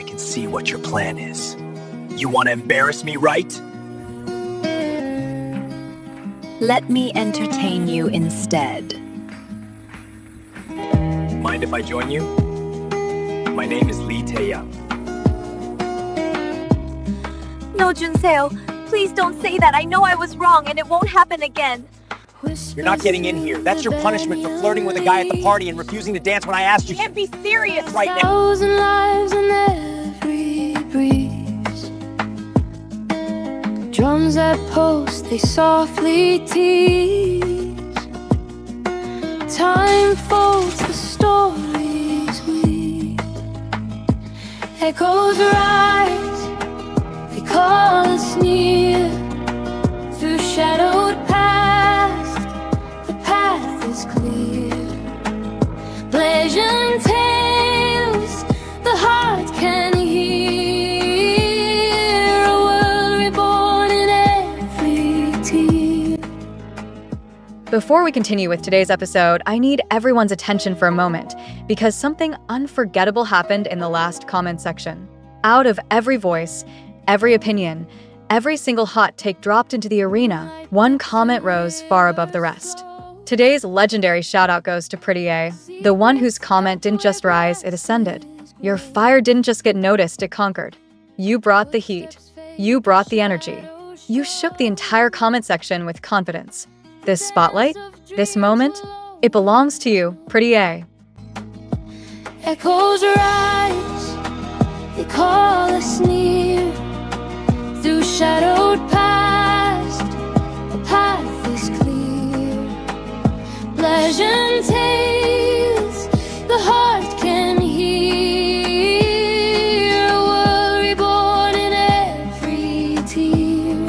I can see what your plan is. You want to embarrass me, right? Let me entertain you instead. Mind if I join you? My name is Lee Taeyang. No, Junseo, please don't say that. I know I was wrong and it won't happen again. You're not getting in here. That's your punishment for flirting with a guy at the party and refusing to dance when I asked you. You can't be serious right now. Thousand lives in every breeze. Drums that pulse, they softly tease. Time folds the stories we echoes rise. They call us near through shadowed past. The path is clear. Pleasure tales the heart can hear. A world reborn in every tear. Before we continue with today's episode, I need everyone's attention for a moment because something unforgettable happened in the last comment section. Out of every voice, every opinion, every single hot take dropped into the arena, one comment rose far above the rest. Today's legendary shout-out goes to Pretty A, the one whose comment didn't just rise, it ascended. Your fire didn't just get noticed, it conquered. You brought the heat. You brought the energy. You shook the entire comment section with confidence. This spotlight, this moment, it belongs to you, Pretty A. Echoes rise, they call us near through shadowed past. The path is clear. Pleasure tales the heart can hear. A world reborn in every tear.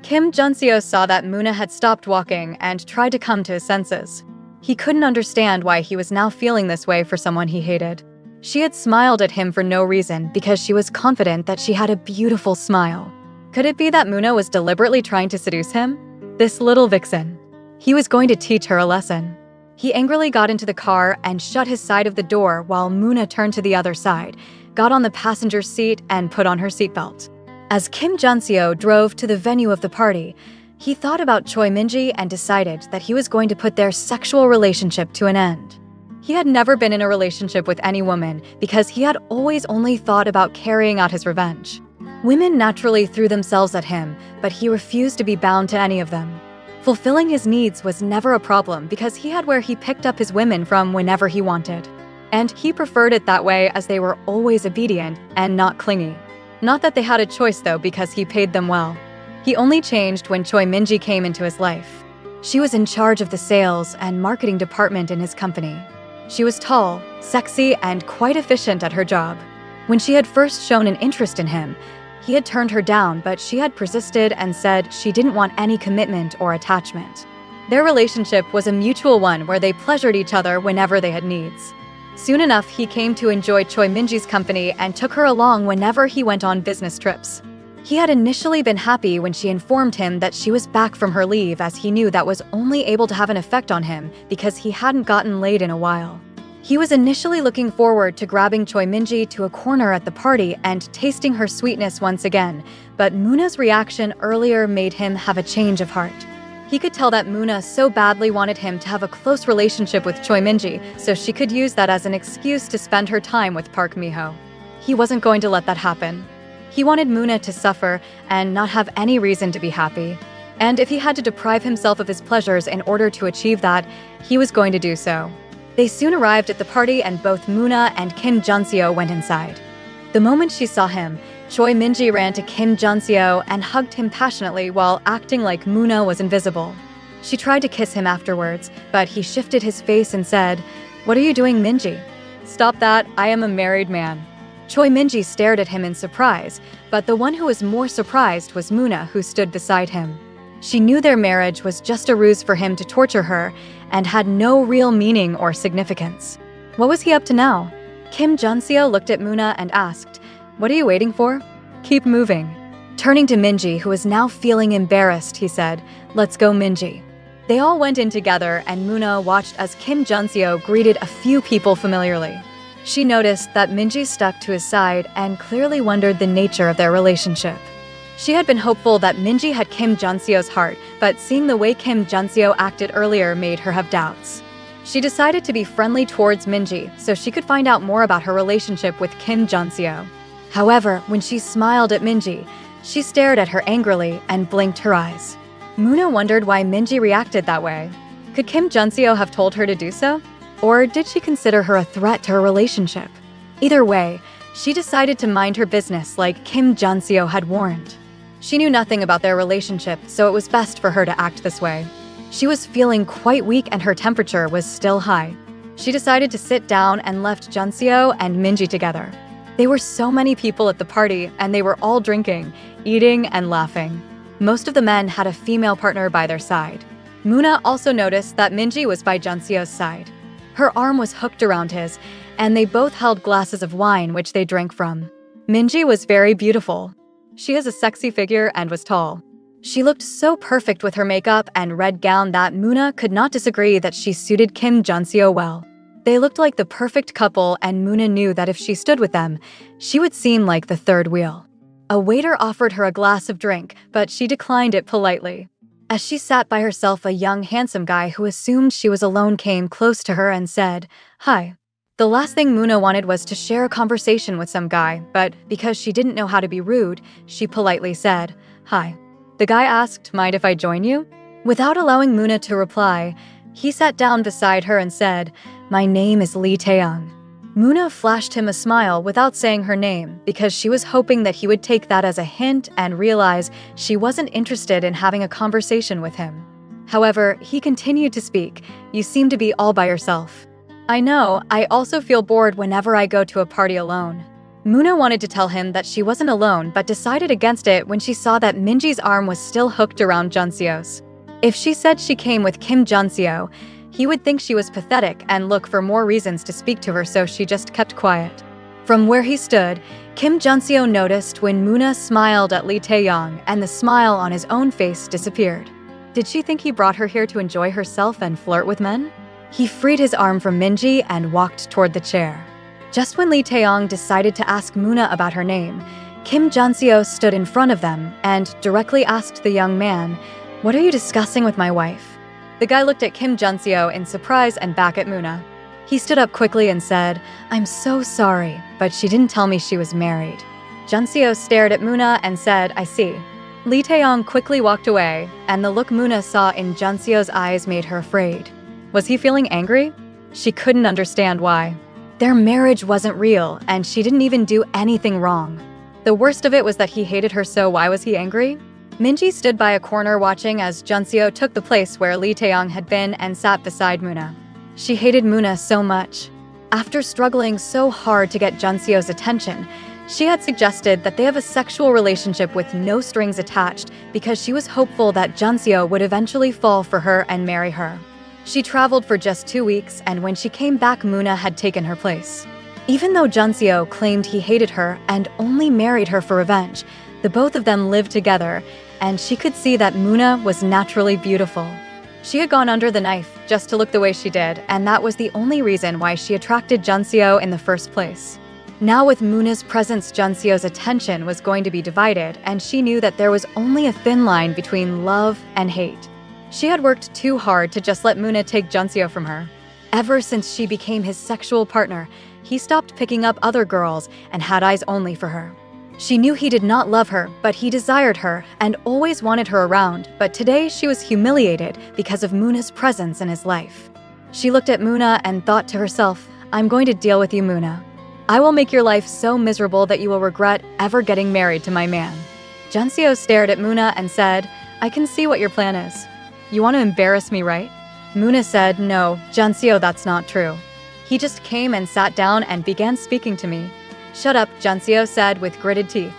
Kim Junseo saw that Moona had stopped walking and tried to come to his senses. He couldn't understand why he was now feeling this way for someone he hated. She had smiled at him for no reason because she was confident that she had a beautiful smile. Could it be that Moona was deliberately trying to seduce him? This little vixen. He was going to teach her a lesson. He angrily got into the car and shut his side of the door while Moona turned to the other side, got on the passenger seat and put on her seatbelt. As Kim Junseo drove to the venue of the party, he thought about Choi Minji and decided that he was going to put their sexual relationship to an end. He had never been in a relationship with any woman because he had always only thought about carrying out his revenge. Women naturally threw themselves at him, but he refused to be bound to any of them. Fulfilling his needs was never a problem because he had where he picked up his women from whenever he wanted. And he preferred it that way as they were always obedient and not clingy. Not that they had a choice though because he paid them well. He only changed when Choi Minji came into his life. She was in charge of the sales and marketing department in his company. She was tall, sexy, and quite efficient at her job. When she had first shown an interest in him, he had turned her down, but she had persisted and said she didn't want any commitment or attachment. Their relationship was a mutual one where they pleasured each other whenever they had needs. Soon enough, he came to enjoy Choi Minji's company and took her along whenever he went on business trips. He had initially been happy when she informed him that she was back from her leave, as he knew that was only able to have an effect on him because he hadn't gotten laid in a while. He was initially looking forward to grabbing Choi Minji to a corner at the party and tasting her sweetness once again, but Moona's reaction earlier made him have a change of heart. He could tell that Moona so badly wanted him to have a close relationship with Choi Minji, so she could use that as an excuse to spend her time with Park Miho. He wasn't going to let that happen. He wanted Moona to suffer and not have any reason to be happy. And if he had to deprive himself of his pleasures in order to achieve that, he was going to do so. They soon arrived at the party and both Moona and Kim Junseo went inside. The moment she saw him, Choi Minji ran to Kim Junseo and hugged him passionately while acting like Moona was invisible. She tried to kiss him afterwards, but he shifted his face and said, "What are you doing, Minji?" "Stop that, I am a married man." Choi Minji stared at him in surprise, but the one who was more surprised was Moona, who stood beside him. She knew their marriage was just a ruse for him to torture her and had no real meaning or significance. What was he up to now? Kim Junseo looked at Moona and asked, "What are you waiting for? Keep moving." Turning to Minji, who was now feeling embarrassed, he said, "Let's go, Minji." They all went in together and Moona watched as Kim Junseo greeted a few people familiarly. She noticed that Minji stuck to his side and clearly wondered the nature of their relationship. She had been hopeful that Minji had Kim Junseo's heart, but seeing the way Kim Junseo acted earlier made her have doubts. She decided to be friendly towards Minji so she could find out more about her relationship with Kim Junseo. However, when she smiled at Minji, she stared at her angrily and blinked her eyes. Moona wondered why Minji reacted that way. Could Kim Junseo have told her to do so? Or did she consider her a threat to her relationship? Either way, she decided to mind her business like Kim Junseo had warned. She knew nothing about their relationship, so it was best for her to act this way. She was feeling quite weak and her temperature was still high. She decided to sit down and left Junseo and Minji together. There were so many people at the party and they were all drinking, eating, and laughing. Most of the men had a female partner by their side. Moona also noticed that Minji was by Junseo's side. Her arm was hooked around his, and they both held glasses of wine which they drank from. Minji was very beautiful. She is a sexy figure and was tall. She looked so perfect with her makeup and red gown that Moona could not disagree that she suited Kim Junseo well. They looked like the perfect couple and Moona knew that if she stood with them, she would seem like the third wheel. A waiter offered her a glass of drink, but she declined it politely. As she sat by herself, a young handsome guy who assumed she was alone came close to her and said, "Hi." The last thing Moona wanted was to share a conversation with some guy, but because she didn't know how to be rude, she politely said, "Hi." The guy asked, "Mind if I join you?" Without allowing Moona to reply, he sat down beside her and said, "My name is Lee Taeyang." Moona flashed him a smile without saying her name because she was hoping that he would take that as a hint and realize she wasn't interested in having a conversation with him. However, he continued to speak, "You seem to be all by yourself." "I know, I also feel bored whenever I go to a party alone." Moona wanted to tell him that she wasn't alone but decided against it when she saw that Minji's arm was still hooked around Junseo's. If she said she came with Kim Junseo, he would think she was pathetic and look for more reasons to speak to her, so she just kept quiet. From where he stood, Kim Junseo noticed when Moona smiled at Lee Taeyang and the smile on his own face disappeared. Did she think he brought her here to enjoy herself and flirt with men? He freed his arm from Minji and walked toward the chair. Just when Lee Taeyang decided to ask Moona about her name, Kim Junseo stood in front of them and directly asked the young man, "What are you discussing with my wife?" The guy looked at Kim Junseo in surprise and back at Moona. He stood up quickly and said, "I'm so sorry, but she didn't tell me she was married." Junseo stared at Moona and said, "I see." Lee Taeyang quickly walked away, and the look Moona saw in Junseo's eyes made her afraid. Was he feeling angry? She couldn't understand why. Their marriage wasn't real, and she didn't even do anything wrong. The worst of it was that he hated her, so why was he angry? Minji stood by a corner watching as Junseo took the place where Lee Taeyang had been and sat beside Moona. She hated Moona so much. After struggling so hard to get Junseo's attention, she had suggested that they have a sexual relationship with no strings attached because she was hopeful that Junseo would eventually fall for her and marry her. She traveled for just 2 weeks, and when she came back, Moona had taken her place. Even though Junseo claimed he hated her and only married her for revenge, the both of them lived together, and she could see that Moona was naturally beautiful. She had gone under the knife just to look the way she did, and that was the only reason why she attracted Junseo in the first place. Now with Moona's presence, Junseo's attention was going to be divided, and she knew that there was only a thin line between love and hate. She had worked too hard to just let Moona take Junseo from her. Ever since she became his sexual partner, he stopped picking up other girls and had eyes only for her. She knew he did not love her, but he desired her and always wanted her around, but today she was humiliated because of Moona's presence in his life. She looked at Moona and thought to herself, "I'm going to deal with you, Moona. I will make your life so miserable that you will regret ever getting married to my man." Junseo stared at Moona and said, "I can see what your plan is. You want to embarrass me, right?" Moona said, "No, Junseo, that's not true. He just came and sat down and began speaking to me." "Shut up," Junseo said with gritted teeth.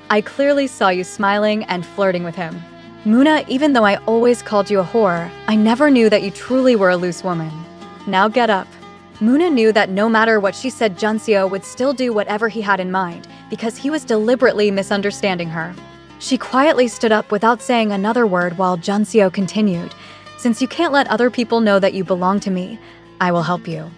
"I clearly saw you smiling and flirting with him. Moona, even though I always called you a whore, I never knew that you truly were a loose woman. Now get up." Moona knew that no matter what she said, Junseo would still do whatever he had in mind because he was deliberately misunderstanding her. She quietly stood up without saying another word while Junseo continued, "Since you can't let other people know that you belong to me, I will help you."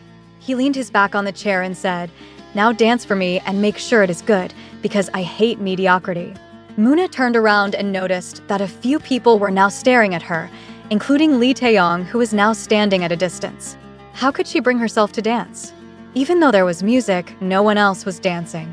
He leaned his back on the chair and said, "Now dance for me and make sure it is good, because I hate mediocrity." Muna turned around and noticed that a few people were now staring at her, including Lee Taeyong, who was now standing at a distance. How could she bring herself to dance? Even though there was music, no one else was dancing.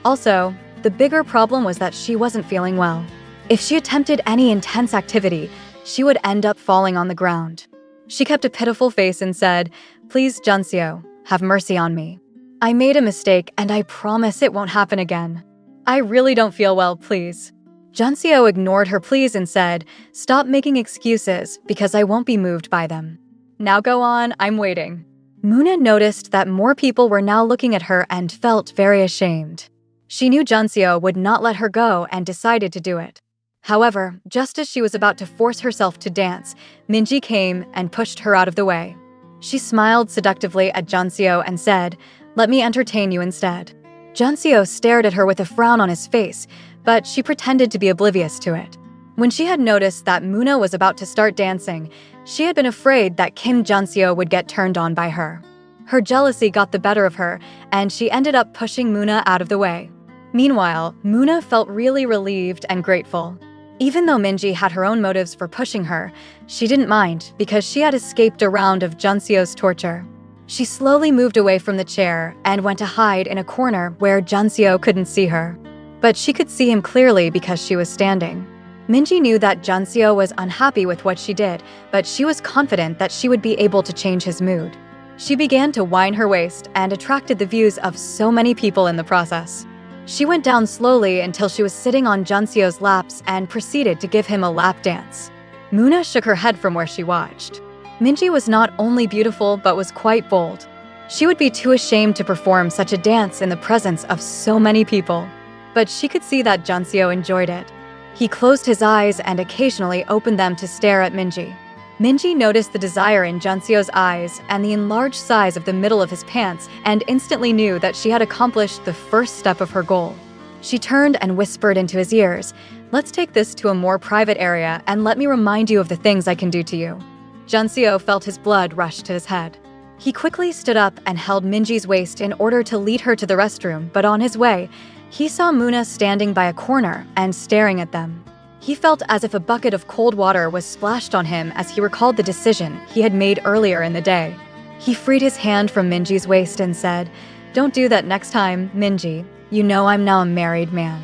Also, the bigger problem was that she wasn't feeling well. If she attempted any intense activity, she would end up falling on the ground. She kept a pitiful face and said, "Please, Junseo, have mercy on me. I made a mistake and I promise it won't happen again. I really don't feel well, please." Junseo ignored her pleas and said, "Stop making excuses because I won't be moved by them. Now go on, I'm waiting." Muna noticed that more people were now looking at her and felt very ashamed. She knew Junseo would not let her go and decided to do it. However, just as she was about to force herself to dance, Minji came and pushed her out of the way. She smiled seductively at Junseo and said, "Let me entertain you instead." Junseo stared at her with a frown on his face, but she pretended to be oblivious to it. When she had noticed that Muna was about to start dancing, she had been afraid that Kim Junseo would get turned on by her. Her jealousy got the better of her, and she ended up pushing Muna out of the way. Meanwhile, Muna felt really relieved and grateful. Even though Minji had her own motives for pushing her, she didn't mind because she had escaped a round of Junseo's torture. She slowly moved away from the chair and went to hide in a corner where Junseo couldn't see her. But she could see him clearly because she was standing. Minji knew that Junseo was unhappy with what she did, but she was confident that she would be able to change his mood. She began to whine her waist and attracted the views of so many people in the process. She went down slowly until she was sitting on Junseo's laps and proceeded to give him a lap dance. Muna shook her head from where she watched. Minji was not only beautiful but was quite bold. She would be too ashamed to perform such a dance in the presence of so many people. But she could see that Junseo enjoyed it. He closed his eyes and occasionally opened them to stare at Minji. Minji noticed the desire in Junseo's eyes and the enlarged size of the middle of his pants and instantly knew that she had accomplished the first step of her goal. She turned and whispered into his ears, "Let's take this to a more private area and let me remind you of the things I can do to you." Junseo felt his blood rush to his head. He quickly stood up and held Minji's waist in order to lead her to the restroom, but on his way, he saw Muna standing by a corner and staring at them. He felt as if a bucket of cold water was splashed on him as he recalled the decision he had made earlier in the day. He freed his hand from Minji's waist and said, "Don't do that next time, Minji. You know I'm now a married man."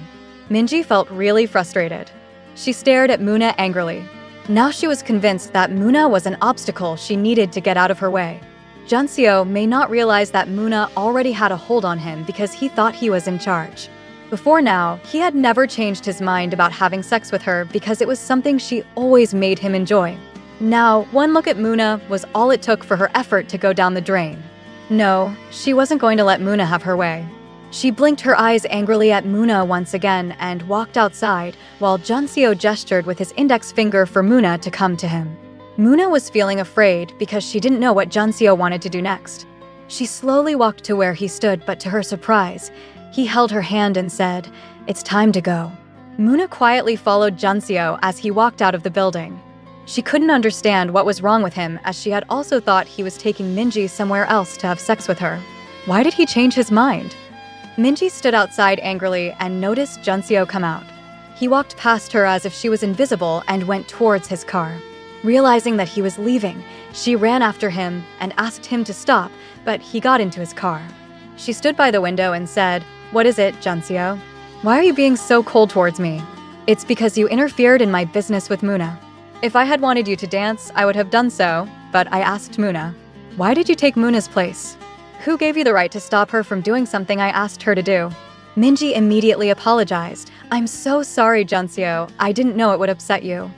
Minji felt really frustrated. She stared at Muna angrily. Now she was convinced that Muna was an obstacle she needed to get out of her way. Junseo may not realize that Muna already had a hold on him because he thought he was in charge. Before now, he had never changed his mind about having sex with her because it was something she always made him enjoy. Now, one look at Muna was all it took for her effort to go down the drain. No, she wasn't going to let Muna have her way. She blinked her eyes angrily at Muna once again and walked outside while Junseo gestured with his index finger for Muna to come to him. Muna was feeling afraid because she didn't know what Junseo wanted to do next. She slowly walked to where he stood, but to her surprise, he held her hand and said, "It's time to go." Muna quietly followed Junseo as he walked out of the building. She couldn't understand what was wrong with him as she had also thought he was taking Minji somewhere else to have sex with her. Why did he change his mind? Minji stood outside angrily and noticed Junseo come out. He walked past her as if she was invisible and went towards his car. Realizing that he was leaving, she ran after him and asked him to stop, but he got into his car. She stood by the window and said, "What is it, Junseo? Why are you being so cold towards me?" "It's because you interfered in my business with Muna. If I had wanted you to dance, I would have done so, but I asked Muna." "Why did you take Muna's place? Who gave you the right to stop her from doing something I asked her to do?" Minji immediately apologized. "I'm so sorry, Junseo. I didn't know it would upset you.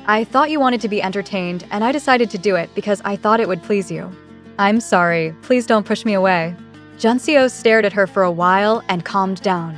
I thought you wanted to be entertained, and I decided to do it because I thought it would please you." "I'm sorry. Please don't push me away." Junseo stared at her for a while and calmed down.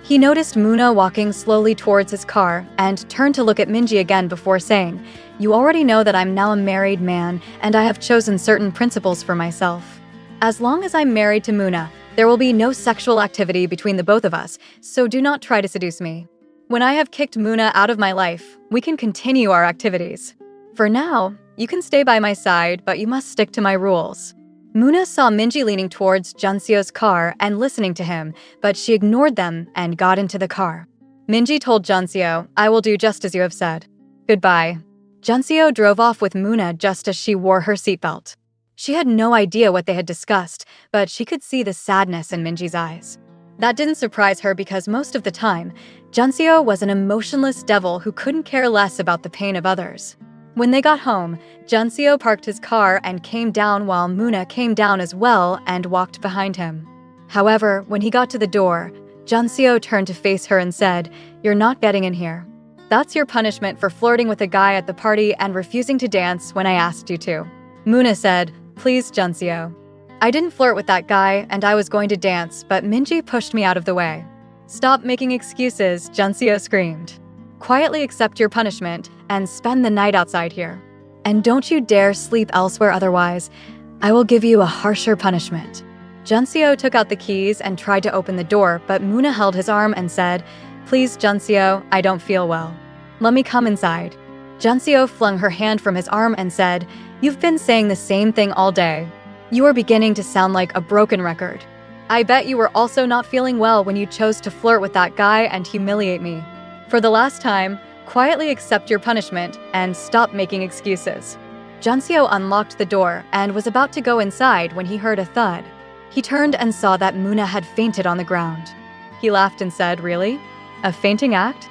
He noticed Muna walking slowly towards his car and turned to look at Minji again before saying, "You already know that I'm now a married man and I have chosen certain principles for myself. As long as I'm married to Muna, there will be no sexual activity between the both of us, so do not try to seduce me. When I have kicked Muna out of my life, we can continue our activities. For now, you can stay by my side, but you must stick to my rules." Muna saw Minji leaning towards Junseo's car and listening to him, but she ignored them and got into the car. Minji told Junseo, "I will do just as you have said. Goodbye." Junseo drove off with Muna just as she wore her seatbelt. She had no idea what they had discussed, but she could see the sadness in Minji's eyes. That didn't surprise her because most of the time, Junseo was an emotionless devil who couldn't care less about the pain of others. When they got home, Junseo parked his car and came down while Muna came down as well and walked behind him. However, when he got to the door, Junseo turned to face her and said, "You're not getting in here. That's your punishment for flirting with a guy at the party and refusing to dance when I asked you to." Muna said, "Please, Junseo. I didn't flirt with that guy and I was going to dance, but Minji pushed me out of the way." "Stop making excuses," Junseo screamed. "Quietly accept your punishment and spend the night outside here. And don't you dare sleep elsewhere otherwise. I will give you a harsher punishment." Junseo took out the keys and tried to open the door, but Muna held his arm and said, "Please, Junseo, I don't feel well. Let me come inside." Junseo flung her hand from his arm and said, "You've been saying the same thing all day. You are beginning to sound like a broken record. I bet you were also not feeling well when you chose to flirt with that guy and humiliate me. For the last time, quietly accept your punishment and stop making excuses." Junseo unlocked the door and was about to go inside when he heard a thud. He turned and saw that Muna had fainted on the ground. He laughed and said, "Really? A fainting act?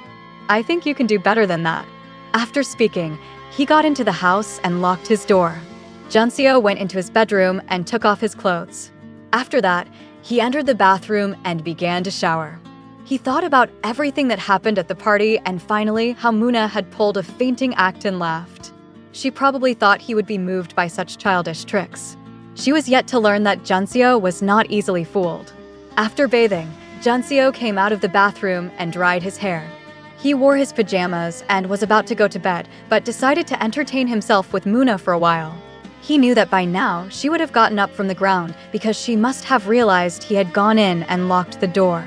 I think you can do better than that." After speaking, he got into the house and locked his door. Junseo went into his bedroom and took off his clothes. After that, he entered the bathroom and began to shower. He thought about everything that happened at the party and finally how Muna had pulled a fainting act and laughed. She probably thought he would be moved by such childish tricks. She was yet to learn that Junseo was not easily fooled. After bathing, Junseo came out of the bathroom and dried his hair. He wore his pajamas and was about to go to bed, but decided to entertain himself with Muna for a while. He knew that by now she would have gotten up from the ground because she must have realized he had gone in and locked the door.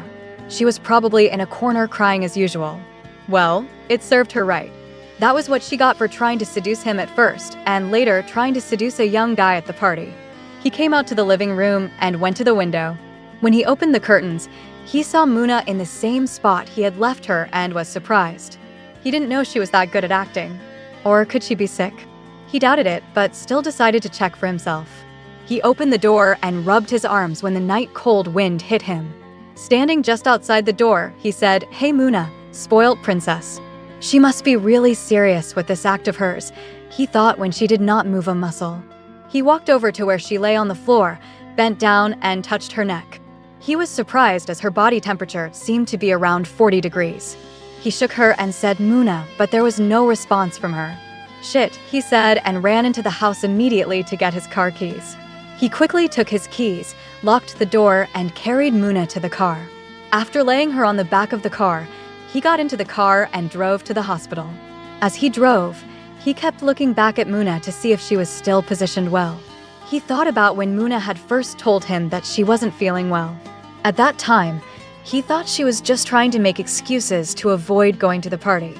She was probably in a corner crying as usual. Well, it served her right. That was what she got for trying to seduce him at first, and later trying to seduce a young guy at the party. He came out to the living room and went to the window. When he opened the curtains, he saw Muna in the same spot he had left her and was surprised. He didn't know she was that good at acting. Or could she be sick? He doubted it, but still decided to check for himself. He opened the door and rubbed his arms when the night-cold wind hit him. Standing just outside the door, he said, "Hey Muna, spoilt princess." She must be really serious with this act of hers, he thought when she did not move a muscle. He walked over to where she lay on the floor, bent down and touched her neck. He was surprised as her body temperature seemed to be around 40 degrees. He shook her and said, "Muna," but there was no response from her. "Shit," he said and ran into the house immediately to get his car keys. He quickly took his keys, locked the door, and carried Muna to the car. After laying her on the back of the car, he got into the car and drove to the hospital. As he drove, he kept looking back at Muna to see if she was still positioned well. He thought about when Muna had first told him that she wasn't feeling well. At that time, he thought she was just trying to make excuses to avoid going to the party.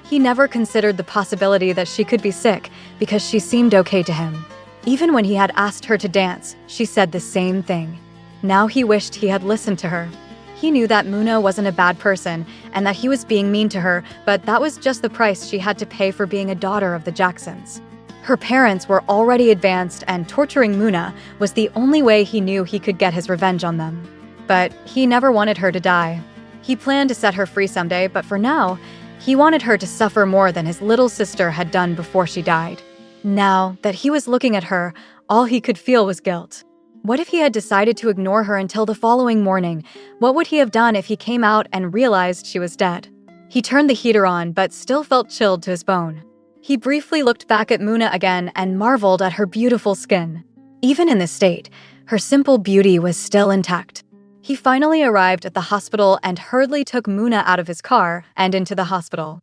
He never considered the possibility that she could be sick because she seemed okay to him. Even when he had asked her to dance, she said the same thing. Now he wished he had listened to her. He knew that Muna wasn't a bad person and that he was being mean to her, but that was just the price she had to pay for being a daughter of the Jacksons. Her parents were already advanced and torturing Muna was the only way he knew he could get his revenge on them. But he never wanted her to die. He planned to set her free someday, but for now, he wanted her to suffer more than his little sister had done before she died. Now that he was looking at her, all he could feel was guilt. What if he had decided to ignore her until the following morning? What would he have done if he came out and realized she was dead? He turned the heater on, but still felt chilled to his bone. He briefly looked back at Muna again and marveled at her beautiful skin. Even in this state, her simple beauty was still intact. He finally arrived at the hospital and hurriedly took Muna out of his car and into the hospital.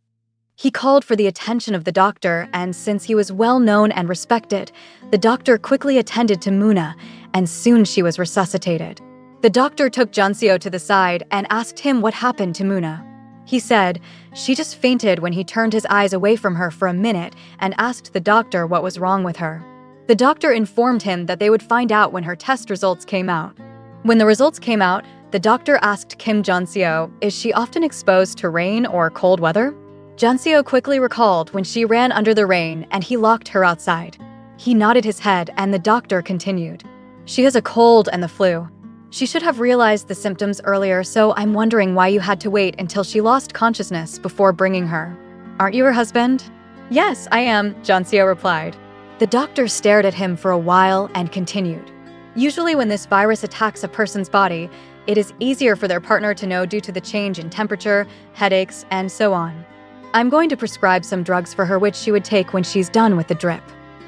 He called for the attention of the doctor, and since he was well known and respected, the doctor quickly attended to Muna, and soon she was resuscitated. The doctor took Junseo to the side and asked him what happened to Muna. He said she just fainted when he turned his eyes away from her for a minute and asked the doctor what was wrong with her. The doctor informed him that they would find out when her test results came out. When the results came out, the doctor asked Kim Jun-seo, is she often exposed to rain or cold weather? Jun-seo quickly recalled when she ran under the rain and he locked her outside. He nodded his head and the doctor continued. She has a cold and the flu. She should have realized the symptoms earlier, so I'm wondering why you had to wait until she lost consciousness before bringing her. Aren't you her husband? Yes, I am, Jun-seo replied. The doctor stared at him for a while and continued. Usually when this virus attacks a person's body, it is easier for their partner to know due to the change in temperature, headaches, and so on. I'm going to prescribe some drugs for her which she would take when she's done with the drip.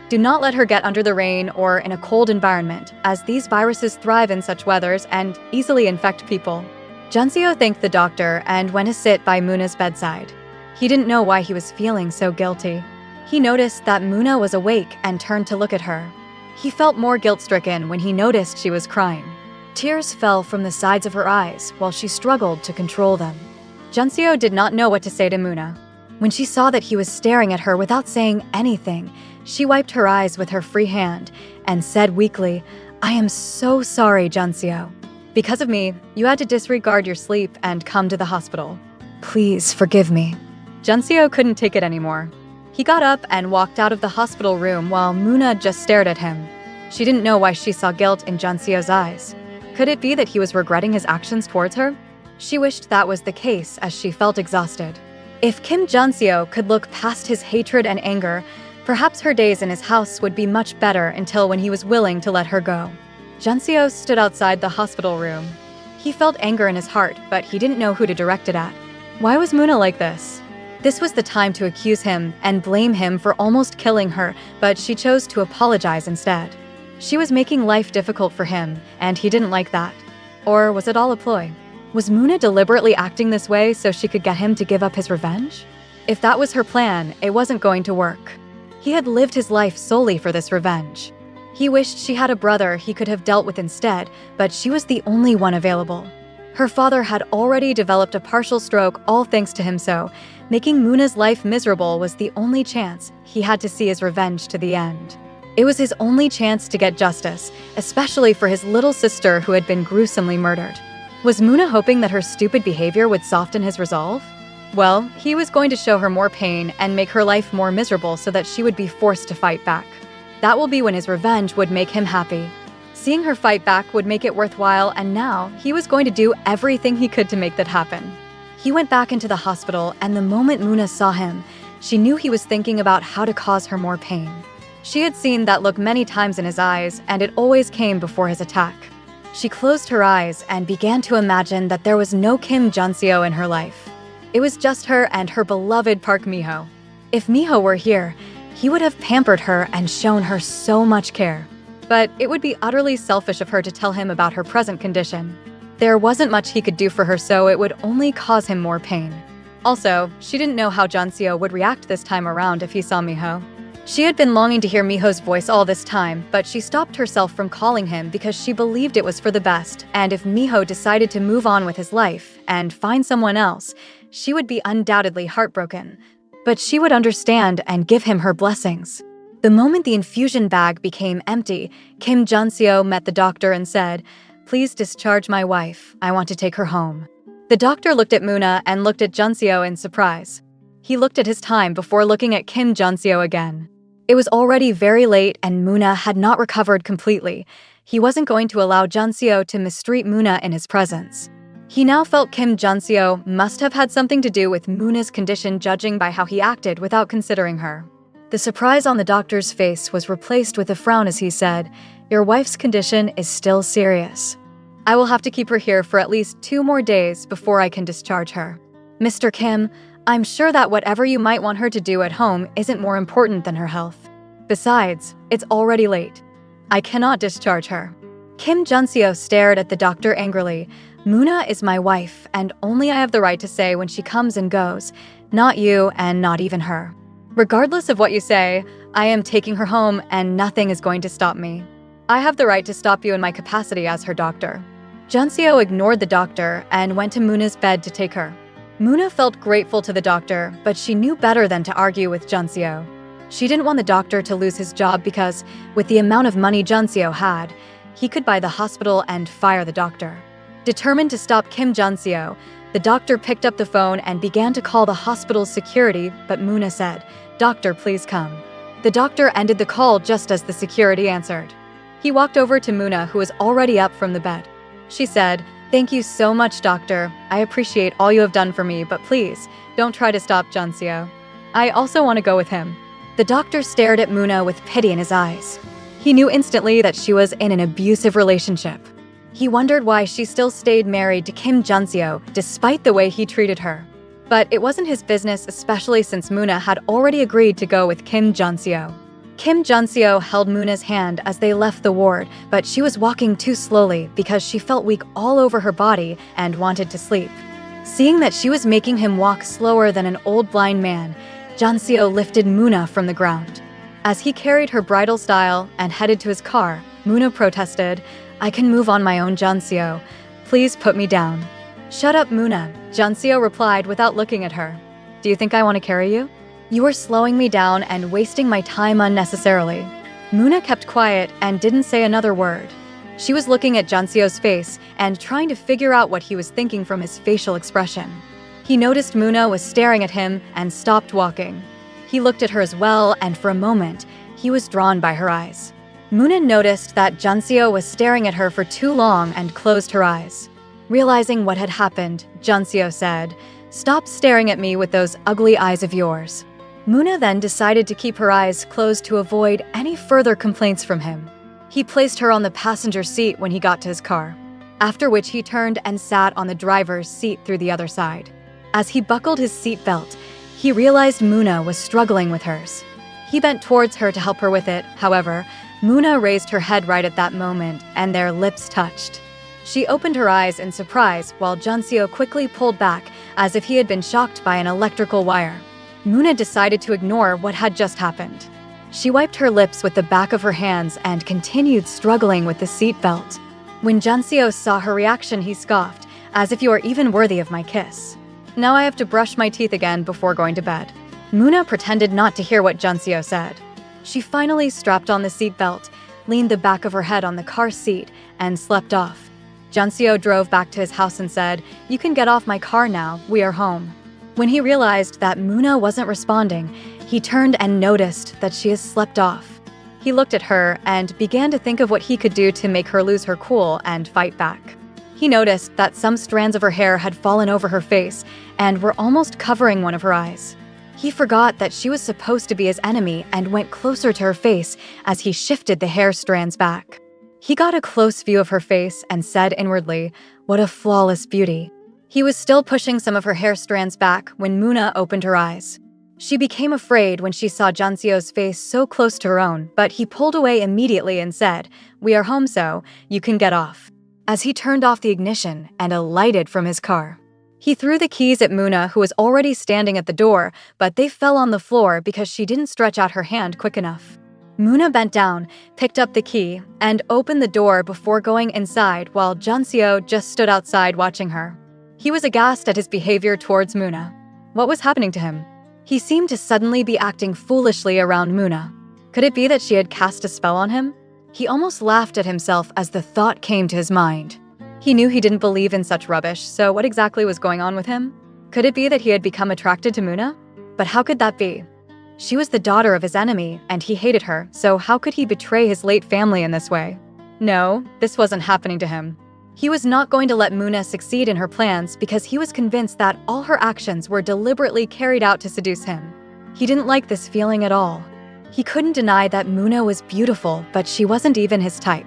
Do not let her get under the rain or in a cold environment, as these viruses thrive in such weathers and easily infect people. Jun-seo thanked the doctor and went to sit by Moona's bedside. He didn't know why he was feeling so guilty. He noticed that Moona was awake and turned to look at her. He felt more guilt-stricken when he noticed she was crying. Tears fell from the sides of her eyes while she struggled to control them. Jun-seo did not know what to say to Moona. When she saw that he was staring at her without saying anything, she wiped her eyes with her free hand and said weakly, I am so sorry, Jun-seo. Because of me, you had to disregard your sleep and come to the hospital. Please forgive me. Jun-seo couldn't take it anymore. He got up and walked out of the hospital room while Moona just stared at him. She didn't know why she saw guilt in Jun-seo's eyes. Could it be that he was regretting his actions towards her? She wished that was the case as she felt exhausted. If Kim Jun-seo could look past his hatred and anger, perhaps her days in his house would be much better until when he was willing to let her go. Jun-seo stood outside the hospital room. He felt anger in his heart, but he didn't know who to direct it at. Why was Moona like this? This was the time to accuse him and blame him for almost killing her, but she chose to apologize instead. She was making life difficult for him, and he didn't like that. Or was it all a ploy? Was Moona deliberately acting this way so she could get him to give up his revenge? If that was her plan, it wasn't going to work. He had lived his life solely for this revenge. He wished she had a brother he could have dealt with instead, but she was the only one available. Her father had already developed a partial stroke, all thanks to him, so making Moona's life miserable was the only chance he had to see his revenge to the end. It was his only chance to get justice, especially for his little sister who had been gruesomely murdered. Was Moona hoping that her stupid behavior would soften his resolve? Well, he was going to show her more pain and make her life more miserable so that she would be forced to fight back. That will be when his revenge would make him happy. Seeing her fight back would make it worthwhile, and now he was going to do everything he could to make that happen. He went back into the hospital, and the moment Moona saw him, she knew he was thinking about how to cause her more pain. She had seen that look many times in his eyes, and it always came before his attack. She closed her eyes and began to imagine that there was no Kim Jun-seo in her life. It was just her and her beloved Park Miho. If Miho were here, he would have pampered her and shown her so much care. But it would be utterly selfish of her to tell him about her present condition. There wasn't much he could do for her, so it would only cause him more pain. Also, she didn't know how Jun-seo would react this time around if he saw Miho. She had been longing to hear Miho's voice all this time, but she stopped herself from calling him because she believed it was for the best, and if Miho decided to move on with his life and find someone else, she would be undoubtedly heartbroken. But she would understand and give him her blessings. The moment the infusion bag became empty, Kim Jun-seo met the doctor and said, "Please discharge my wife. I want to take her home." The doctor looked at Moona and looked at Jun-seo in surprise. He looked at his time before looking at Kim Jun-seo again. It was already very late and Moona had not recovered completely. He wasn't going to allow Jun-seo to mistreat Moona in his presence. He now felt Kim Jun-seo must have had something to do with Moona's condition, judging by how he acted without considering her. The surprise on the doctor's face was replaced with a frown as he said, "Your wife's condition is still serious. I will have to keep her here for at least 2 more days before I can discharge her. Mr. Kim, I'm sure that whatever you might want her to do at home isn't more important than her health. Besides, it's already late. I cannot discharge her." Kim Jun-seo stared at the doctor angrily. "Moona is my wife, and only I have the right to say when she comes and goes, not you and not even her. Regardless of what you say, I am taking her home and nothing is going to stop me. I have the right to stop you in my capacity as her doctor." Jun-seo ignored the doctor and went to Moona's bed to take her. Moona felt grateful to the doctor, but she knew better than to argue with Jun-seo. She didn't want the doctor to lose his job because, with the amount of money Junseo had, he could buy the hospital and fire the doctor. Determined to stop Kim Junseo, the doctor picked up the phone and began to call the hospital's security, but Moona said, "Doctor, please come." The doctor ended the call just as the security answered. He walked over to Moona, who was already up from the bed. She said, "Thank you so much, doctor. I appreciate all you have done for me, but please, don't try to stop Junseo. I also want to go with him." The doctor stared at Moona with pity in his eyes. He knew instantly that she was in an abusive relationship. He wondered why she still stayed married to Kim Junseo despite the way he treated her. But it wasn't his business, especially since Moona had already agreed to go with Kim Junseo. Kim Junseo held Moona's hand as they left the ward, but she was walking too slowly because she felt weak all over her body and wanted to sleep. Seeing that she was making him walk slower than an old blind man, Junseo lifted Moona from the ground. As he carried her bridal style and headed to his car, Moona protested, "I can move on my own, Junseo. Please put me down." "Shut up, Moona," Junseo replied without looking at her. "Do you think I want to carry you? You are slowing me down and wasting my time unnecessarily." Moona kept quiet and didn't say another word. She was looking at Junseo's face and trying to figure out what he was thinking from his facial expression. He noticed Moona was staring at him and stopped walking. He looked at her as well, and for a moment, he was drawn by her eyes. Moona noticed that Junseo was staring at her for too long and closed her eyes. Realizing what had happened, Junseo said, "Stop staring at me with those ugly eyes of yours." Moona then decided to keep her eyes closed to avoid any further complaints from him. He placed her on the passenger seat when he got to his car, after which he turned and sat on the driver's seat through the other side. As he buckled his seatbelt, he realized Moona was struggling with hers. He bent towards her to help her with it. However, Moona raised her head right at that moment, and their lips touched. She opened her eyes in surprise while Junseo quickly pulled back as if he had been shocked by an electrical wire. Moona decided to ignore what had just happened. She wiped her lips with the back of her hands and continued struggling with the seatbelt. When Junseo saw her reaction, he scoffed, "As if you are even worthy of my kiss. Now I have to brush my teeth again before going to bed." Moona pretended not to hear what Junseo said. She finally strapped on the seatbelt, leaned the back of her head on the car seat, and slept off. Junseo drove back to his house and said, "You can get off my car now, we are home." When he realized that Moona wasn't responding, he turned and noticed that she has slept off. He looked at her and began to think of what he could do to make her lose her cool and fight back. He noticed that some strands of her hair had fallen over her face and were almost covering one of her eyes. He forgot that she was supposed to be his enemy and went closer to her face as he shifted the hair strands back. He got a close view of her face and said inwardly, "What a flawless beauty." He was still pushing some of her hair strands back when Moona opened her eyes. She became afraid when she saw Junseo's face so close to her own, but he pulled away immediately and said, "We are home, so you can get off," as he turned off the ignition and alighted from his car. He threw the keys at Moona, who was already standing at the door, but they fell on the floor because she didn't stretch out her hand quick enough. Moona bent down, picked up the key, and opened the door before going inside while Junseo just stood outside watching her. He was aghast at his behavior towards Moona. What was happening to him? He seemed to suddenly be acting foolishly around Moona. Could it be that she had cast a spell on him? He almost laughed at himself as the thought came to his mind. He knew he didn't believe in such rubbish, so what exactly was going on with him? Could it be that he had become attracted to Moona? But how could that be? She was the daughter of his enemy, and he hated her, so how could he betray his late family in this way? No, this wasn't happening to him. He was not going to let Moona succeed in her plans because he was convinced that all her actions were deliberately carried out to seduce him. He didn't like this feeling at all. He couldn't deny that Moona was beautiful, but she wasn't even his type.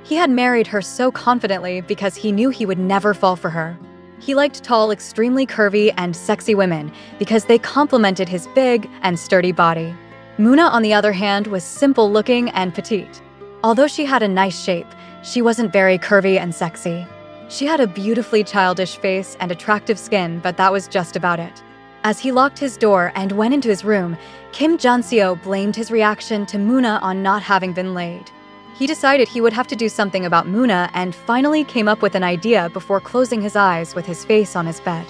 He had married her so confidently because he knew he would never fall for her. He liked tall, extremely curvy, and sexy women because they complemented his big and sturdy body. Moona, on the other hand, was simple-looking and petite. Although she had a nice shape, she wasn't very curvy and sexy. She had a beautifully childish face and attractive skin, but that was just about it. As he locked his door and went into his room, Kim Junseo blamed his reaction to Moona on not having been laid. He decided he would have to do something about Moona and finally came up with an idea before closing his eyes with his face on his bed.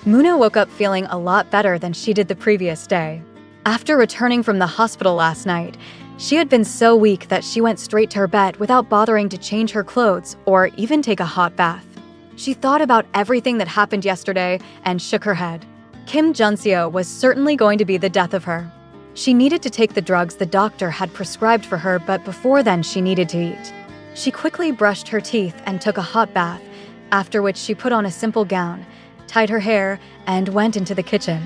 Moona woke up feeling a lot better than she did the previous day. After returning from the hospital last night, she had been so weak that she went straight to her bed without bothering to change her clothes or even take a hot bath. She thought about everything that happened yesterday and shook her head. Kim Junseo was certainly going to be the death of her. She needed to take the drugs the doctor had prescribed for her, but before then she needed to eat. She quickly brushed her teeth and took a hot bath, after which she put on a simple gown, tied her hair, and went into the kitchen.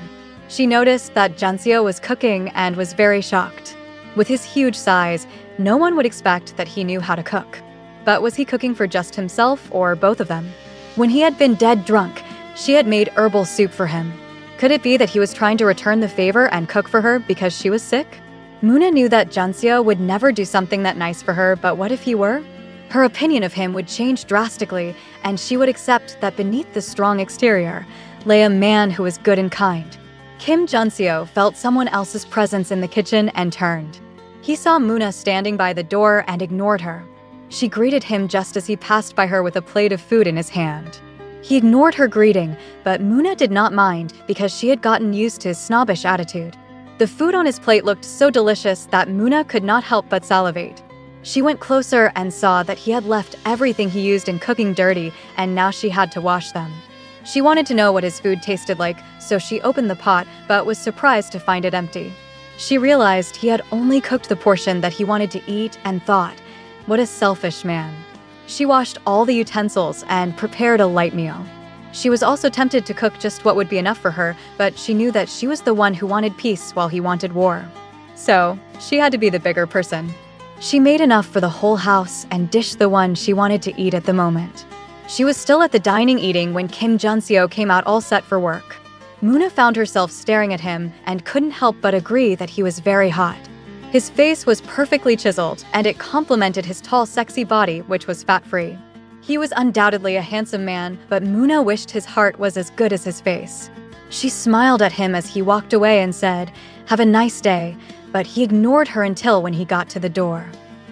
She noticed that Junseo was cooking and was very shocked. With his huge size, no one would expect that he knew how to cook. But was he cooking for just himself or both of them? When he had been dead drunk, she had made herbal soup for him. Could it be that he was trying to return the favor and cook for her because she was sick? Moona knew that Junseo would never do something that nice for her, but what if he were? Her opinion of him would change drastically, and she would accept that beneath the strong exterior lay a man who was good and kind. Kim Junseo felt someone else's presence in the kitchen and turned. He saw Moona standing by the door and ignored her. She greeted him just as he passed by her with a plate of food in his hand. He ignored her greeting, but Moona did not mind because she had gotten used to his snobbish attitude. The food on his plate looked so delicious that Moona could not help but salivate. She went closer and saw that he had left everything he used in cooking dirty, and now she had to wash them. She wanted to know what his food tasted like, so she opened the pot but was surprised to find it empty. She realized he had only cooked the portion that he wanted to eat and thought, "What a selfish man." She washed all the utensils and prepared a light meal. She was also tempted to cook just what would be enough for her, but she knew that she was the one who wanted peace while he wanted war. So, she had to be the bigger person. She made enough for the whole house and dished the one she wanted to eat at the moment. She was still at the dining eating when Kim Junseo came out all set for work. Moona found herself staring at him and couldn't help but agree that he was very hot. His face was perfectly chiseled, and it complemented his tall, sexy body, which was fat-free. He was undoubtedly a handsome man, but Moona wished his heart was as good as his face. She smiled at him as he walked away and said, "Have a nice day," but he ignored her until when he got to the door.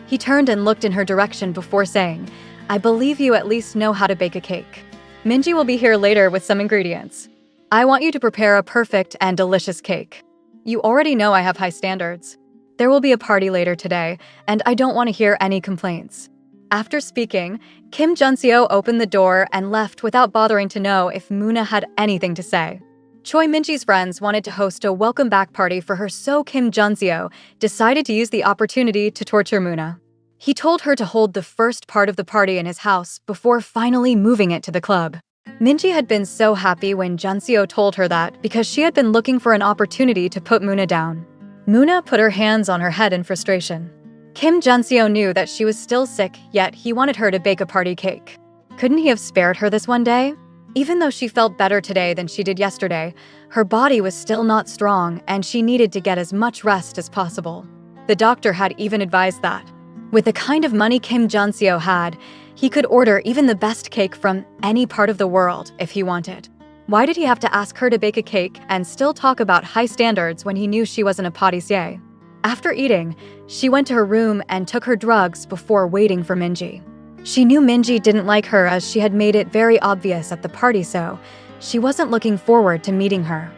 He turned and looked in her direction before saying, "I believe you at least know how to bake a cake. Minji will be here later with some ingredients. I want you to prepare a perfect and delicious cake. You already know I have high standards. There will be a party later today, and I don't want to hear any complaints." After speaking, Kim Junseo opened the door and left without bothering to know if Moona had anything to say. Choi Minji's friends wanted to host a welcome back party for her, so Kim Junseo decided to use the opportunity to torture Moona. He told her to hold the first part of the party in his house before finally moving it to the club. Minji had been so happy when Junseo told her that because she had been looking for an opportunity to put Moona down. Moona put her hands on her head in frustration. Kim Junseo knew that she was still sick, yet he wanted her to bake a party cake. Couldn't he have spared her this one day? Even though she felt better today than she did yesterday, her body was still not strong and she needed to get as much rest as possible. The doctor had even advised that. With the kind of money Kim Junseo had, he could order even the best cake from any part of the world if he wanted. Why did he have to ask her to bake a cake and still talk about high standards when he knew she wasn't a pâtissier? After eating, she went to her room and took her drugs before waiting for Minji. She knew Minji didn't like her as she had made it very obvious at the party, so she wasn't looking forward to meeting her.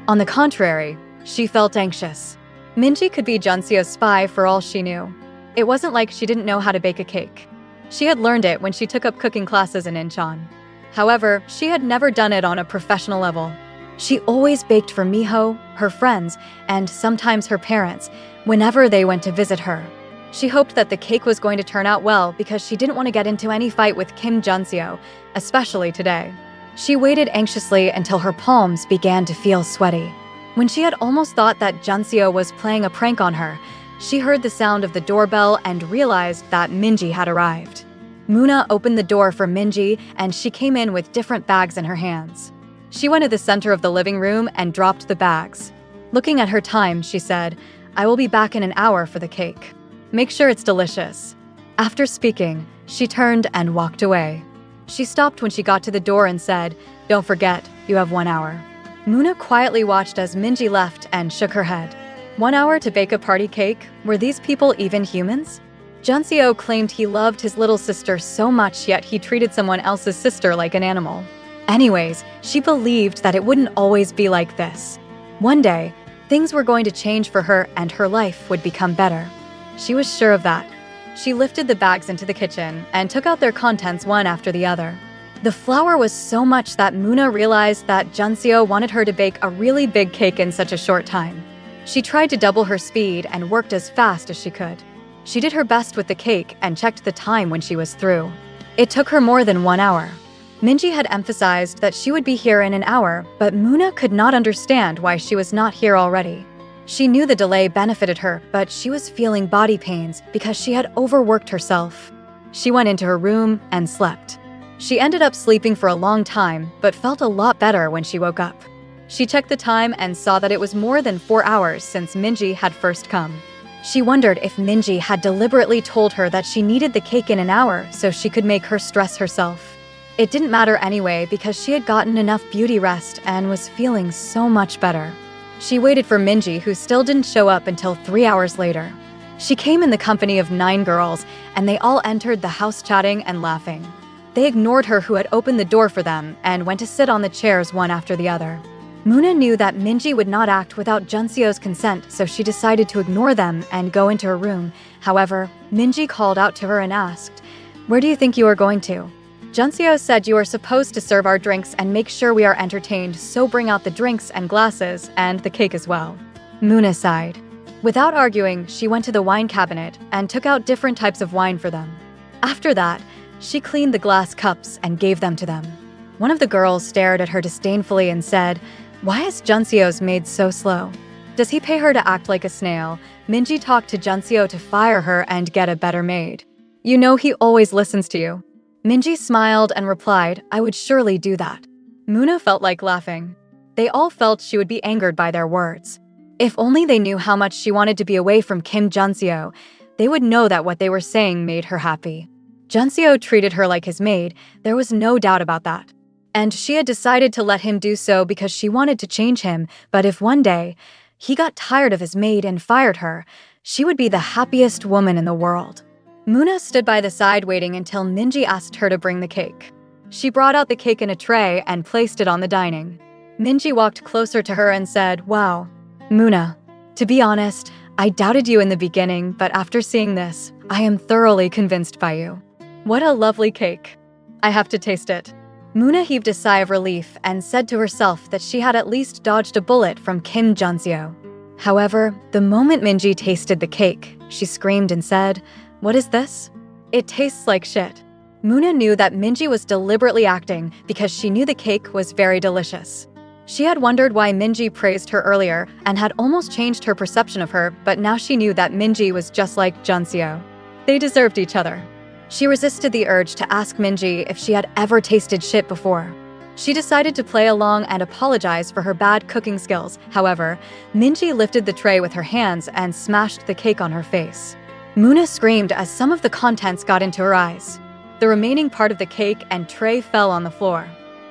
On the contrary, she felt anxious. Minji could be Junseo's spy for all she knew. It wasn't like she didn't know how to bake a cake. She had learned it when she took up cooking classes in Incheon. However, she had never done it on a professional level. She always baked for Miho, her friends, and sometimes her parents, whenever they went to visit her. She hoped that the cake was going to turn out well because she didn't want to get into any fight with Kim Junseo, especially today. She waited anxiously until her palms began to feel sweaty. When she had almost thought that Junseo was playing a prank on her, she heard the sound of the doorbell and realized that Minji had arrived. Moona opened the door for Minji, and she came in with different bags in her hands. She went to the center of the living room and dropped the bags. Looking at her time, she said, "I will be back in an hour for the cake. Make sure it's delicious." After speaking, she turned and walked away. She stopped when she got to the door and said, "Don't forget, you have 1 hour." Moona quietly watched as Minji left and shook her head. 1 hour to bake a party cake? Were these people even humans? Junseo claimed he loved his little sister so much, yet he treated someone else's sister like an animal. Anyways, she believed that it wouldn't always be like this. One day, Things were going to change for her and her life would become better. She was sure of that. She lifted the bags into the kitchen and took out their contents one after the other. The flour was so much that Muna realized that Junseo wanted her to bake a really big cake in such a short time. She tried to double her speed and worked as fast as she could. She did her best with the cake and checked the time when she was through. It took her more than 1 hour. Minji had emphasized that she would be here in an hour, but Muna could not understand why she was not here already. She knew the delay benefited her, but she was feeling body pains because she had overworked herself. She went into her room and slept. She ended up sleeping for a long time, but felt a lot better when she woke up. She checked the time and saw that it was more than 4 hours since Minji had first come. She wondered if Minji had deliberately told her that she needed the cake in an hour so she could make her stress herself. It didn't matter anyway because she had gotten enough beauty rest and was feeling so much better. She waited for Minji, who still didn't show up until 3 hours later. She came in the company of 9 girls, and they all entered the house chatting and laughing. They ignored her who had opened the door for them and went to sit on the chairs one after the other. Muna knew that Minji would not act without Junseo's consent, so she decided to ignore them and go into her room. However, Minji called out to her and asked, "Where do you think you are going to?" Junseo said, "You are supposed to serve our drinks and make sure we are entertained, so bring out the drinks and glasses and the cake as well." Muna sighed. Without arguing, she went to the wine cabinet and took out different types of wine for them. After that, she cleaned the glass cups and gave them to them. One of the girls stared at her disdainfully and said, "Why is Junseo's maid so slow? Does he pay her to act like a snail?" Minji talked to Junseo to fire her and get a better maid. "You know he always listens to you." Minji smiled and replied, "I would surely do that." Muna felt like laughing. They all felt she would be angered by their words. If only they knew how much she wanted to be away from Kim Junseo, they would know that what they were saying made her happy. Junseo treated her like his maid, there was no doubt about that. And she had decided to let him do so because she wanted to change him, but if one day he got tired of his maid and fired her, she would be the happiest woman in the world. Muna stood by the side waiting until Minji asked her to bring the cake. She brought out the cake in a tray and placed it on the dining. Minji walked closer to her and said, "Wow, Muna, to be honest, I doubted you in the beginning, but after seeing this, I am thoroughly convinced by you. What a lovely cake. I have to taste it." Muna heaved a sigh of relief and said to herself that she had at least dodged a bullet from Kim Junseo. However, the moment Minji tasted the cake, she screamed and said, "What is this? It tastes like shit." Muna knew that Minji was deliberately acting because she knew the cake was very delicious. She had wondered why Minji praised her earlier and had almost changed her perception of her, but now she knew that Minji was just like Junseo. They deserved each other. She resisted the urge to ask Minji if she had ever tasted shit before. She decided to play along and apologize for her bad cooking skills. However, Minji lifted the tray with her hands and smashed the cake on her face. Muna screamed as some of the contents got into her eyes. The remaining part of the cake and tray fell on the floor.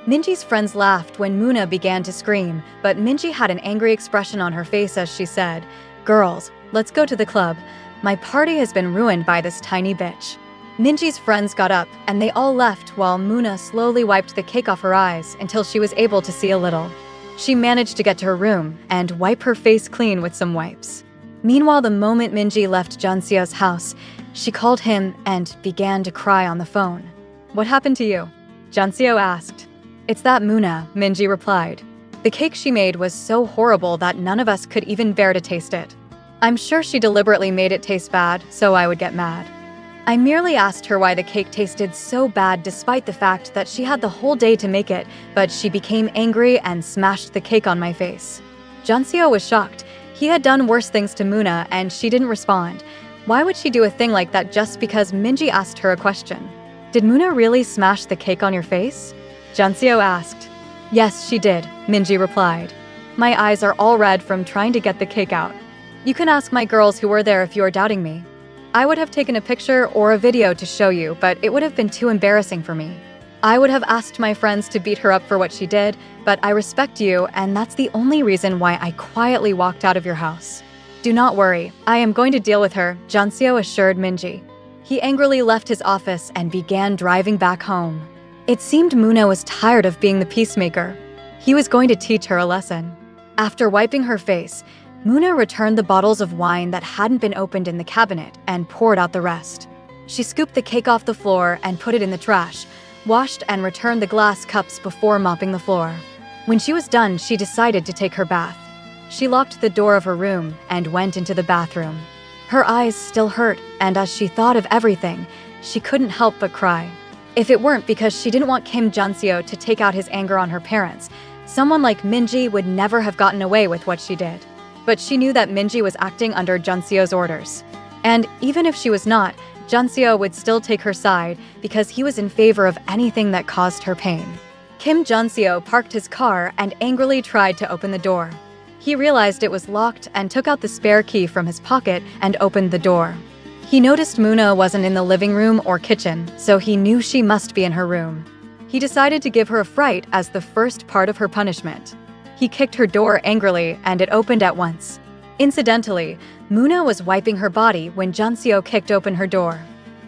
Minji's friends laughed when Muna began to scream, but Minji had an angry expression on her face as she said, "Girls, let's go to the club. My party has been ruined by this tiny bitch." Minji's friends got up, and they all left while Muna slowly wiped the cake off her eyes until she was able to see a little. She managed to get to her room and wipe her face clean with some wipes. Meanwhile, the moment Minji left Junseo's house, she called him and began to cry on the phone. "What happened to you?" Junseo asked. "It's that Muna," Minji replied. "The cake she made was so horrible that none of us could even bear to taste it. I'm sure she deliberately made it taste bad, so I would get mad. I merely asked her why the cake tasted so bad despite the fact that she had the whole day to make it, but she became angry and smashed the cake on my face." Junseo was shocked. He had done worse things to Muna and she didn't respond. Why would she do a thing like that just because Minji asked her a question? "Did Muna really smash the cake on your face?" Junseo asked. "Yes, she did," Minji replied. "My eyes are all red from trying to get the cake out. You can ask my girls who were there if you are doubting me. I would have taken a picture or a video to show you, but it would have been too embarrassing for me. I would have asked my friends to beat her up for what she did, but I respect you, and that's the only reason why I quietly walked out of your house. Do not worry, I am going to deal with her," Junseo assured Minji. He angrily left his office and began driving back home. It seemed Muna was tired of being the peacemaker. He was going to teach her a lesson. After wiping her face, Muna returned the bottles of wine that hadn't been opened in the cabinet and poured out the rest. She scooped the cake off the floor and put it in the trash, washed and returned the glass cups before mopping the floor. When she was done, she decided to take her bath. She locked the door of her room and went into the bathroom. Her eyes still hurt, and as she thought of everything, she couldn't help but cry. If it weren't because she didn't want Kim Junseo to take out his anger on her parents, someone like Minji would never have gotten away with what she did. But she knew that Minji was acting under Junseo's orders. And even if she was not, Junseo would still take her side because he was in favor of anything that caused her pain. Kim Junseo parked his car and angrily tried to open the door. He realized it was locked and took out the spare key from his pocket and opened the door. He noticed Muna wasn't in the living room or kitchen, so he knew she must be in her room. He decided to give her a fright as the first part of her punishment. He kicked her door angrily and it opened at once. Incidentally, Muna was wiping her body when Junseo kicked open her door.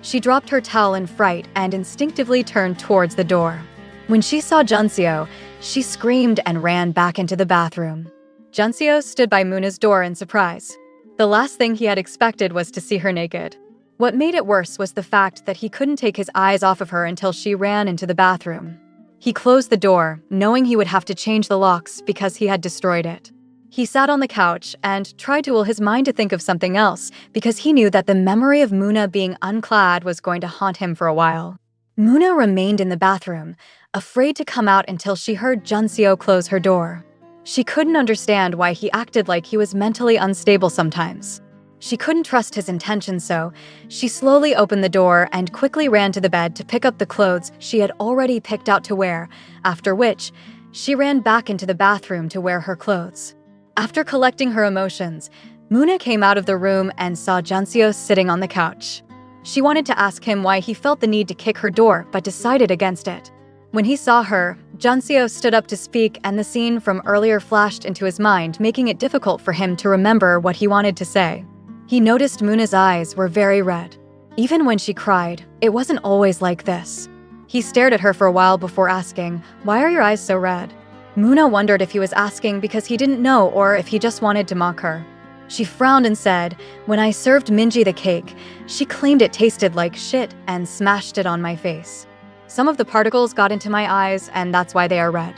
She dropped her towel in fright and instinctively turned towards the door. When she saw Junseo, she screamed and ran back into the bathroom. Junseo stood by Muna's door in surprise. The last thing he had expected was to see her naked. What made it worse was the fact that he couldn't take his eyes off of her until she ran into the bathroom. He closed the door, knowing he would have to change the locks because he had destroyed it. He sat on the couch and tried to will his mind to think of something else because he knew that the memory of Muna being unclad was going to haunt him for a while. Muna remained in the bathroom, afraid to come out until she heard Junseo close her door. She couldn't understand why he acted like he was mentally unstable sometimes. She couldn't trust his intentions, so she slowly opened the door and quickly ran to the bed to pick up the clothes she had already picked out to wear, after which she ran back into the bathroom to wear her clothes. After collecting her emotions, Muna came out of the room and saw Junseo sitting on the couch. She wanted to ask him why he felt the need to kick her door but decided against it. When he saw her, Junseo stood up to speak and the scene from earlier flashed into his mind, making it difficult for him to remember what he wanted to say. He noticed Muna's eyes were very red. Even when she cried, it wasn't always like this. He stared at her for a while before asking, "Why are your eyes so red?" Muna wondered if he was asking because he didn't know or if he just wanted to mock her. She frowned and said, "When I served Minji the cake, she claimed it tasted like shit and smashed it on my face. Some of the particles got into my eyes and that's why they are red."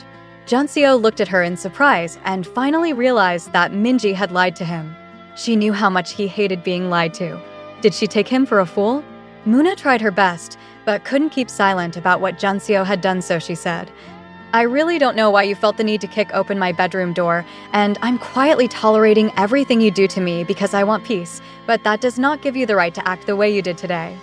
Junseo looked at her in surprise and finally realized that Minji had lied to him. She knew how much he hated being lied to. Did she take him for a fool? Muna tried her best, but couldn't keep silent about what Junseo had done, so she said, "I really don't know why you felt the need to kick open my bedroom door, and I'm quietly tolerating everything you do to me because I want peace, but that does not give you the right to act the way you did today.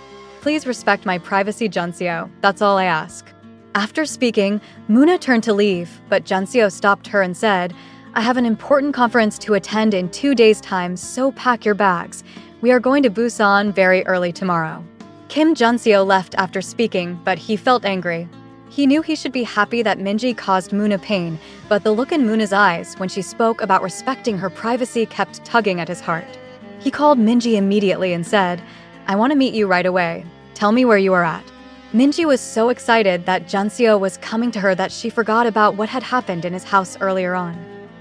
Please respect my privacy, Junseo. That's all I ask." After speaking, Muna turned to leave, but Junseo stopped her and said, "I have an important conference to attend in 2 days' time, so pack your bags. We are going to Busan very early tomorrow." Kim Junseo left after speaking, but he felt angry. He knew he should be happy that Minji caused Muna pain, but the look in Muna's eyes when she spoke about respecting her privacy kept tugging at his heart. He called Minji immediately and said, "I want to meet you right away. Tell me where you are at." Minji was so excited that Junseo was coming to her that she forgot about what had happened in his house earlier on.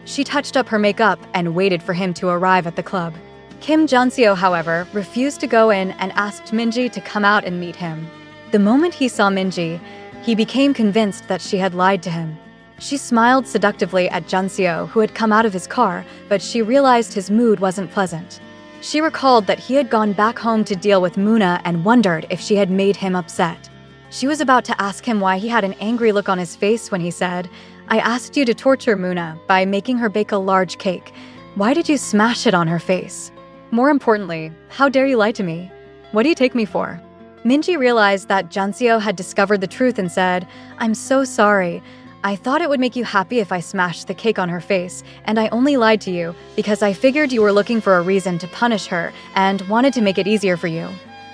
She touched up her makeup and waited for him to arrive at the club. Kim Junseo, however, refused to go in and asked Minji to come out and meet him. The moment he saw Minji, he became convinced that she had lied to him. She smiled seductively at Junseo, who had come out of his car, but she realized his mood wasn't pleasant. She recalled that he had gone back home to deal with Muna and wondered if she had made him upset. She was about to ask him why he had an angry look on his face when he said, "I asked you to torture Muna by making her bake a large cake. Why did you smash it on her face? More importantly, how dare you lie to me? What do you take me for?" Minji realized that Junseo had discovered the truth and said, "I'm so sorry. I thought it would make you happy if I smashed the cake on her face, and I only lied to you because I figured you were looking for a reason to punish her and wanted to make it easier for you."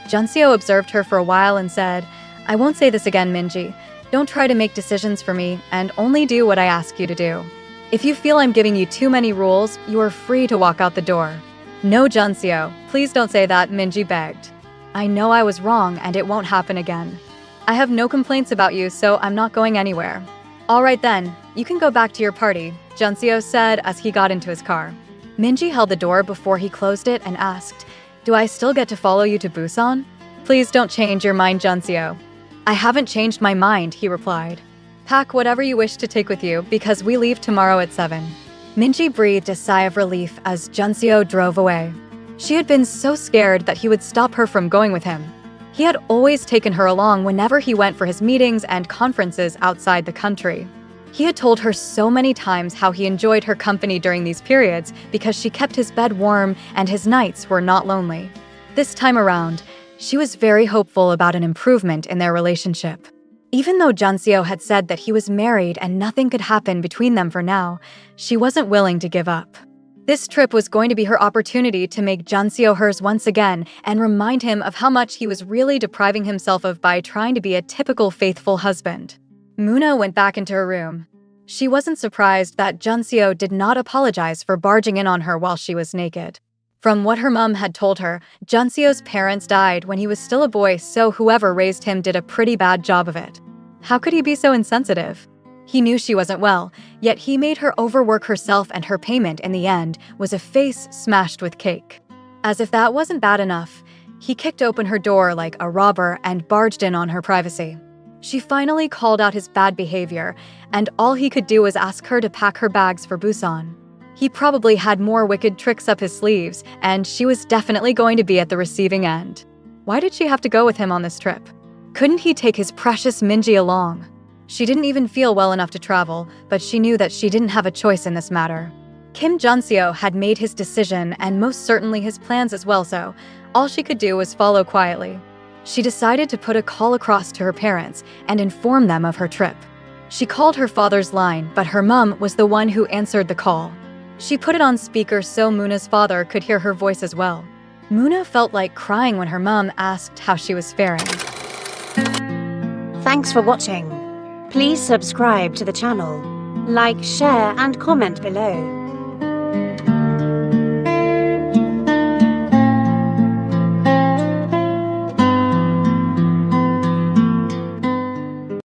Junseo observed her for a while and said, "I won't say this again, Minji. Don't try to make decisions for me and only do what I ask you to do. If you feel I'm giving you too many rules, you are free to walk out the door." "No, Junseo, please don't say that," Minji begged. "I know I was wrong and it won't happen again. I have no complaints about you, so I'm not going anywhere." "All right then, you can go back to your party," Junseo said as he got into his car. Minji held the door before he closed it and asked, "Do I still get to follow you to Busan?" "Please don't change your mind, Junseo." "I haven't changed my mind," he replied. "Pack whatever you wish to take with you because we leave tomorrow at 7. Minji breathed a sigh of relief as Junseo drove away. She had been so scared that he would stop her from going with him. He had always taken her along whenever he went for his meetings and conferences outside the country. He had told her so many times how he enjoyed her company during these periods because she kept his bed warm and his nights were not lonely. This time around, she was very hopeful about an improvement in their relationship. Even though Junseo had said that he was married and nothing could happen between them for now, she wasn't willing to give up. This trip was going to be her opportunity to make Junseo hers once again and remind him of how much he was really depriving himself of by trying to be a typical faithful husband. Muna went back into her room. She wasn't surprised that Junseo did not apologize for barging in on her while she was naked. From what her mom had told her, Junseo's parents died when he was still a boy, so whoever raised him did a pretty bad job of it. How could he be so insensitive? He knew she wasn't well, yet he made her overwork herself, and her payment in the end was a face smashed with cake. As if that wasn't bad enough, he kicked open her door like a robber and barged in on her privacy. She finally called out his bad behavior, and all he could do was ask her to pack her bags for Busan. He probably had more wicked tricks up his sleeves, and she was definitely going to be at the receiving end. Why did she have to go with him on this trip? Couldn't he take his precious Minji along? She didn't even feel well enough to travel, but she knew that she didn't have a choice in this matter. Kim Junseo had made his decision and most certainly his plans as well, so all she could do was follow quietly. She decided to put a call across to her parents and inform them of her trip. She called her father's line, but her mom was the one who answered the call. She put it on speaker so Muna's father could hear her voice as well. Muna felt like crying when her mom asked how she was faring. Thanks for watching. Please subscribe to the channel, like, share and comment below.